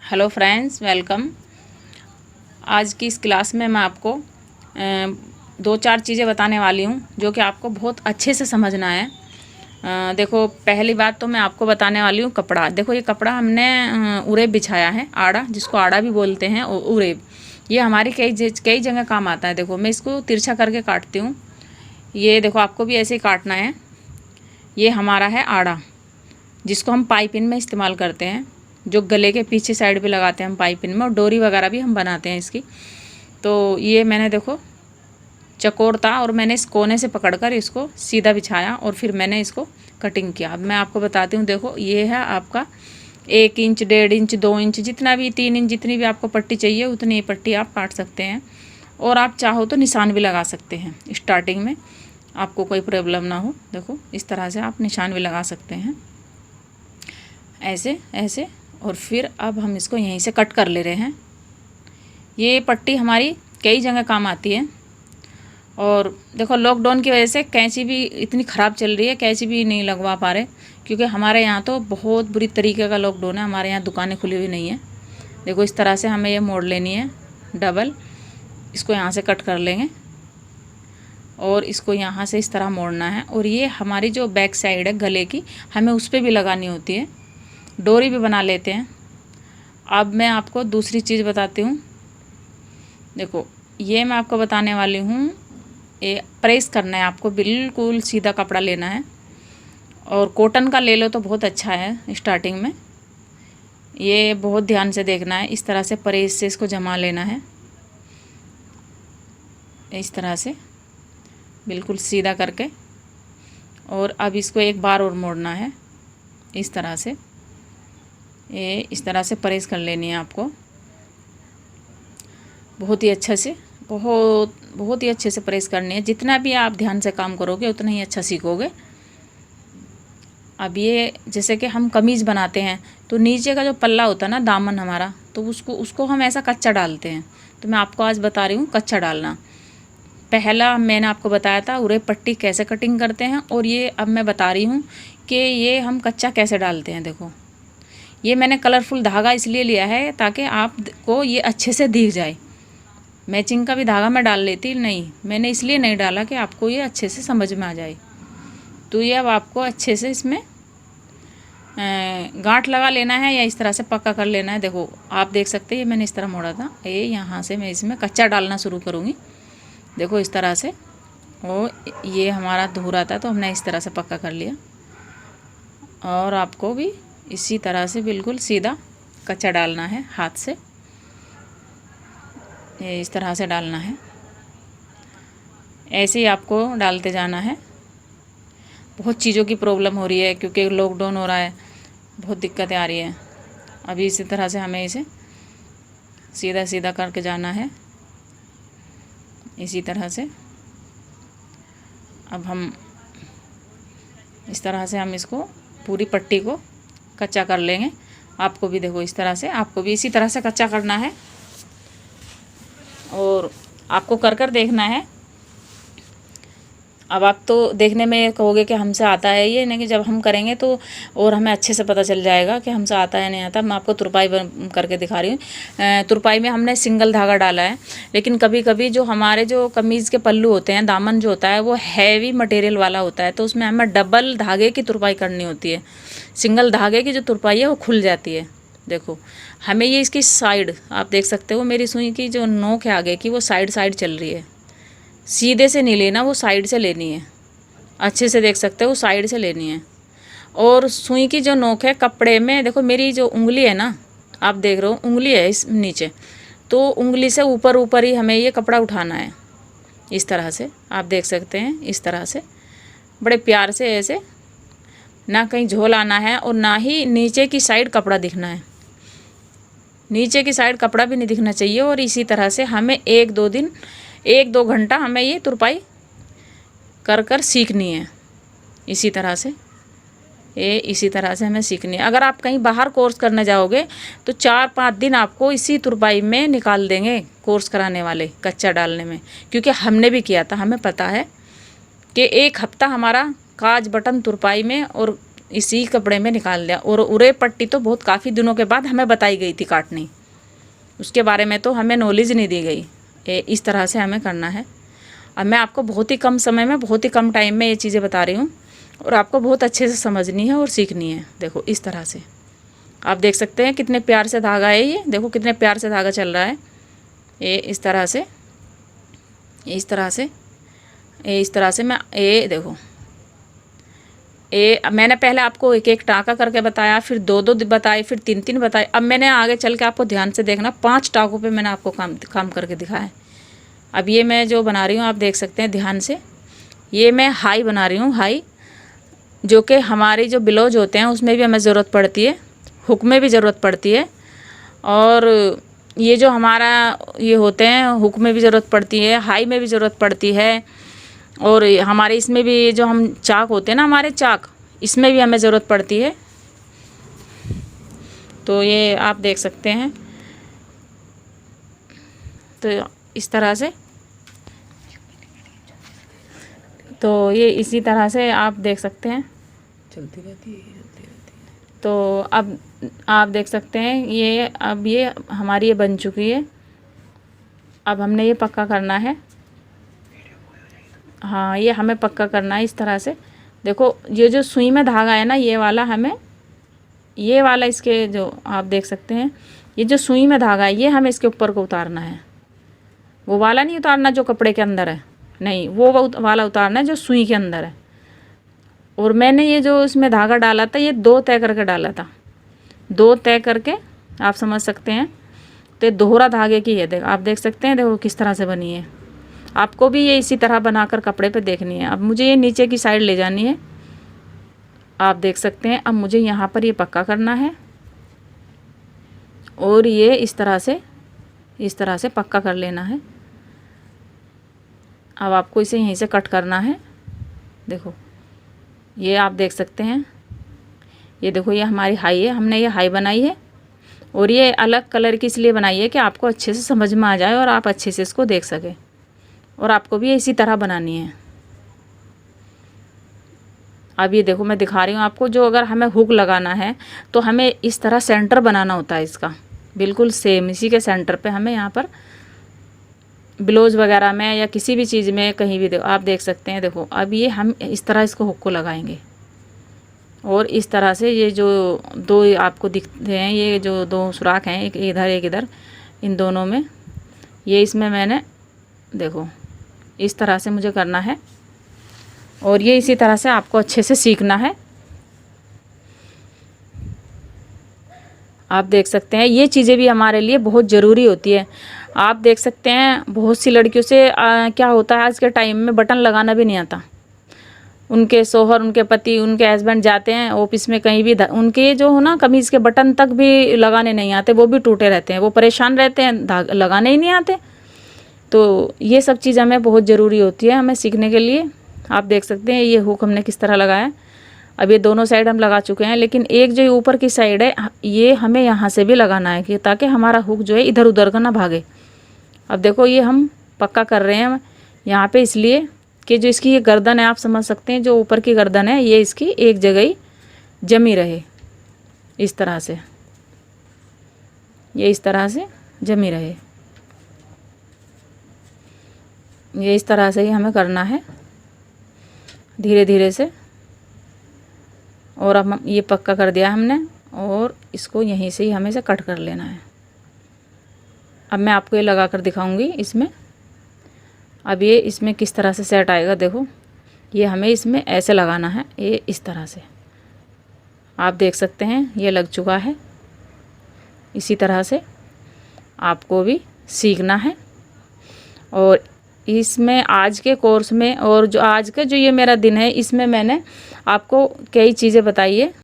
Hello friends, welcome. आज की इस क्लास में मैं आपको दो चार चीज़ें बताने वाली हूँ जो कि आपको बहुत अच्छे से समझना है। देखो, पहली बात तो मैं आपको बताने वाली हूँ कपड़ा। देखो, ये कपड़ा हमने उरेब बिछाया है, आड़ा, जिसको आड़ा भी बोलते हैं, उरेब। ये हमारी कई जगह काम आता है। देखो, मैं इसको तिरछा करके काटती हूँ। ये देखो, आपको भी ऐसे ही काटना है। ये हमारा है आड़ा, जिसको हम पाइपिंग में इस्तेमाल करते हैं, जो गले के पीछे साइड पे लगाते हैं हम पाइपिंग में, और डोरी वगैरह भी हम बनाते हैं इसकी। तो ये मैंने देखो चकोर था और मैंने इस कोने से पकड़कर इसको सीधा बिछाया और फिर मैंने इसको कटिंग किया। अब मैं आपको बताती हूँ। देखो, ये है आपका 1 इंच, 1.5 इंच, 2 इंच, जितना भी, 3 इंच, जितनी भी आपको पट्टी चाहिए उतनी पट्टी आप काट सकते हैं। और आप चाहो तो निशान भी लगा सकते हैं स्टार्टिंग में, आपको कोई प्रॉब्लम ना हो। देखो, इस तरह से आप निशान भी लगा सकते हैं, ऐसे ऐसे। और फिर अब हम इसको यहीं से कट कर ले रहे हैं। ये पट्टी हमारी कई जगह काम आती है। और देखो, लॉकडाउन की वजह से कैंची भी इतनी ख़राब चल रही है, कैंची भी नहीं लगवा पा रहे, क्योंकि हमारे यहाँ तो बहुत बुरी तरीके का लॉकडाउन है। हमारे यहाँ दुकानें खुली हुई नहीं है। देखो, इस तरह से हमें ये मोड़ लेनी है डबल। इसको यहाँ से कट कर लेंगे और इसको यहाँ से इस तरह मोड़ना है। और ये हमारी जो बैक साइड है गले की, हमें उस पर भी लगानी होती है। डोरी भी बना लेते हैं। अब मैं आपको दूसरी चीज़ बताती हूँ। देखो, ये मैं आपको बताने वाली हूँ, ये प्रेस करना है आपको। बिल्कुल सीधा कपड़ा लेना है और कॉटन का ले लो तो बहुत अच्छा है स्टार्टिंग में। ये बहुत ध्यान से देखना है। इस तरह से प्रेस से इसको जमा लेना है, इस तरह से बिल्कुल सीधा करके। और अब इसको एक बार और मोड़ना है इस तरह से। ये इस तरह से प्रेस कर लेनी है आपको, बहुत ही अच्छे से, बहुत ही अच्छे से प्रेस करनी है। जितना भी आप ध्यान से काम करोगे उतना ही अच्छा सीखोगे। अब ये जैसे कि हम कमीज़ बनाते हैं तो नीचे का जो पल्ला होता है ना, दामन हमारा, तो उसको हम ऐसा कच्चा डालते हैं। तो मैं आपको आज बता रही हूँ कच्चा डालना। पहला मैंने आपको बताया था उरे पट्टी कैसे कटिंग करते हैं, और ये अब मैं बता रही हूँ कि ये हम कच्चा कैसे डालते हैं। देखो, ये मैंने कलरफुल धागा इसलिए लिया है ताकि आपको ये अच्छे से दिख जाए। मैचिंग का भी धागा मैं डाल लेती, नहीं, मैंने इसलिए नहीं डाला कि आपको ये अच्छे से समझ में आ जाए। तो ये अब आपको अच्छे से इसमें गांठ लगा लेना है या इस तरह से पक्का कर लेना है। देखो, आप देख सकते हैं, ये मैंने इस तरह मोड़ा था। ये यहाँ से मैं इसमें कच्चा डालना शुरू करूँगी। देखो, इस तरह से। और ये हमारा धूरा था तो हमने इस तरह से पक्का कर लिया। और आपको भी इसी तरह से बिल्कुल सीधा कच्चा डालना है हाथ से। ये इस तरह से डालना है, ऐसे ही आपको डालते जाना है। बहुत चीज़ों की प्रॉब्लम हो रही है क्योंकि लॉकडाउन हो रहा है, बहुत दिक्कतें आ रही हैं। अभी इसी तरह से हमें इसे सीधा सीधा करके जाना है, इसी तरह से। अब हम इस तरह से हम इसको पूरी पट्टी को कच्चा कर लेंगे। आपको भी देखो, इस तरह से आपको भी इसी तरह से कच्चा करना है। और आपको कर कर देखना है। अब आप तो देखने में कहोगे कि हमसे आता है ये, नहीं कि जब हम करेंगे तो और हमें अच्छे से पता चल जाएगा कि हमसे आता है नहीं आता। मैं आपको तुरपाई करके दिखा रही हूँ। तुरपाई में हमने सिंगल धागा डाला है, लेकिन कभी कभी जो हमारे जो कमीज़ के पल्लू होते हैं, दामन जो होता है वो हैवी मटेरियल वाला होता है, तो उसमें हमें डबल धागे की तुरपाई करनी होती है। सिंगल धागे की जो तुरपाई है वो खुल जाती है। देखो, हमें ये इसकी साइड, आप देख सकते हो मेरी सुई की जो नोक है आगे की, वो साइड साइड चल रही है। सीधे से नहीं लेना, वो साइड से लेनी है। अच्छे से देख सकते हो, साइड से लेनी है। और सुई की जो नोक है कपड़े में, देखो मेरी जो उंगली है ना, आप देख रहे हो उंगली है इस नीचे, तो उंगली से ऊपर ऊपर ही हमें ये कपड़ा उठाना है। इस तरह से आप देख सकते हैं, इस तरह से बड़े प्यार से, ऐसे ना कहीं झोल आना है और ना ही नीचे की साइड कपड़ा दिखना है। नीचे की साइड कपड़ा भी नहीं दिखना चाहिए। और इसी तरह से हमें 1-2 घंटा हमें ये तुरपाई कर कर सीखनी है। इसी तरह से इसी तरह से हमें सीखनी है। अगर आप कहीं बाहर कोर्स करने जाओगे तो 4-5 दिन आपको इसी तुरपाई में निकाल देंगे कोर्स कराने वाले, कच्चा डालने में। क्योंकि हमने भी किया था, हमें पता है कि 1 हफ्ता हमारा काज बटन तुरपाई में और इसी कपड़े में निकाल दिया। और उरे पट्टी तो बहुत काफ़ी दिनों के बाद हमें बताई गई थी काटनी, उसके बारे में तो हमें नॉलेज नहीं दी गई। इस तरह से हमें करना है। अब मैं आपको बहुत ही कम समय में, बहुत ही कम टाइम में ये चीज़ें बता रही हूँ और आपको बहुत अच्छे से समझनी है और सीखनी है। देखो इस तरह से आप देख सकते हैं कितने प्यार से धागा है ये, देखो कितने प्यार से धागा चल रहा है। ये इस तरह से, इस तरह से, इस तरह से मैं देखो मैंने पहले आपको एक एक टाँका करके बताया, फिर दो दो बताए, फिर तीन तीन बताए। अब मैंने आगे चल के आपको ध्यान से देखना, 5 टाँकों पे मैंने आपको काम करके दिखाया है। अब ये मैं जो बना रही हूँ आप देख सकते हैं ध्यान से, ये मैं हाई बना रही हूँ, हाई, जो कि हमारी जो ब्लाउज होते हैं उसमें भी हमें ज़रूरत पड़ती है, हुक में भी ज़रूरत पड़ती है, और ये जो हमारा ये होते हैं हुक में भी ज़रूरत पड़ती है, हाई में भी ज़रूरत पड़ती है, और हमारे इसमें भी जो हम चाक होते हैं ना, हमारे चाक, इसमें भी हमें ज़रूरत पड़ती है। तो ये आप देख सकते हैं। तो इस तरह से, तो ये इसी तरह से आप देख सकते हैं, चलती रहती है। तो अब आप देख सकते हैं ये, अब ये हमारी ये बन चुकी है। अब हमने ये पक्का करना है। हाँ, ये हमें पक्का करना है इस तरह से। देखो ये जो सुई में धागा है ना, ये वाला हमें, ये वाला इसके जो आप देख सकते हैं, ये जो सुई में धागा है ये हमें इसके ऊपर को उतारना है। वो वाला नहीं उतारना जो कपड़े के अंदर है, नहीं, वो वाला उतारना है जो सुई के अंदर है। और मैंने ये जो इसमें धागा डाला था ये 2 तय करके डाला था, 2 तय करके, आप समझ सकते हैं। तो दोहरा धागे की है, आप देख सकते हैं, देखो किस तरह से बनी है। आपको भी ये इसी तरह बनाकर कपड़े पे देखनी है। अब मुझे ये नीचे की साइड ले जानी है, आप देख सकते हैं। अब मुझे यहाँ पर ये पक्का करना है और ये इस तरह से पक्का कर लेना है। अब आपको इसे यहीं से कट करना है। देखो ये आप देख सकते हैं, ये देखो ये हमारी हाई है, हमने ये हाई बनाई है, और ये अलग कलर की इसलिए बनाई है कि आपको अच्छे से समझ में आ जाए और आप अच्छे से इसको देख सकें। और आपको भी इसी तरह बनानी है। अब ये देखो मैं दिखा रही हूँ आपको, जो अगर हमें हुक लगाना है तो हमें इस तरह सेंटर बनाना होता है इसका, बिल्कुल सेम इसी के सेंटर पे हमें यहाँ पर ब्लाउज वगैरह में या किसी भी चीज़ में कहीं भी आप देख सकते हैं। देखो अब ये हम इस तरह इसको हुक को लगाएंगे, और इस तरह से ये जो 2 आपको दिखते हैं, ये जो 2 सुराख हैं, एक इधर एक इधर, इन दोनों में ये इसमें मैंने, देखो इस तरह से मुझे करना है। और ये इसी तरह से आपको अच्छे से सीखना है। आप देख सकते हैं ये चीज़ें भी हमारे लिए बहुत ज़रूरी होती है। आप देख सकते हैं बहुत सी लड़कियों से क्या होता है, आज के टाइम में बटन लगाना भी नहीं आता। उनके शोहर, उनके पति, उनके हस्बैंड जाते हैं ऑफिस में कहीं भी, उनके जो हो ना कमीज़ के बटन तक भी लगाने नहीं आते, वो भी टूटे रहते हैं, वो परेशान रहते हैं, लगाने ही नहीं आते। तो ये सब चीज़ हमें बहुत ज़रूरी होती है हमें सीखने के लिए। आप देख सकते हैं ये हुक हमने किस तरह लगाया। अब ये दोनों साइड हम लगा चुके हैं, लेकिन एक जो ऊपर की साइड है ये हमें यहाँ से भी लगाना है, कि ताकि हमारा हुक जो है इधर उधर का ना भागे। अब देखो ये हम पक्का कर रहे हैं यहाँ पे, इसलिए कि जो इसकी ये गर्दन है, आप समझ सकते हैं, जो ऊपर की गर्दन है ये इसकी एक जगह ही जमी रहे, इस तरह से, ये इस तरह से जमी रहे, ये इस तरह से ही हमें करना है धीरे धीरे से। और अब हम ये पक्का कर दिया हमने, और इसको यहीं से ही हमें से कट कर लेना है। अब मैं आपको ये लगा कर दिखाऊंगी इसमें। अब ये इसमें किस तरह से सेट आएगा, देखो ये हमें इसमें ऐसे लगाना है, ये इस तरह से आप देख सकते हैं ये लग चुका है। इसी तरह से आपको भी सीखना है। और इसमें आज के कोर्स में, और जो आज का जो ये मेरा दिन है, इसमें मैंने आपको कई चीज़ें बताई है।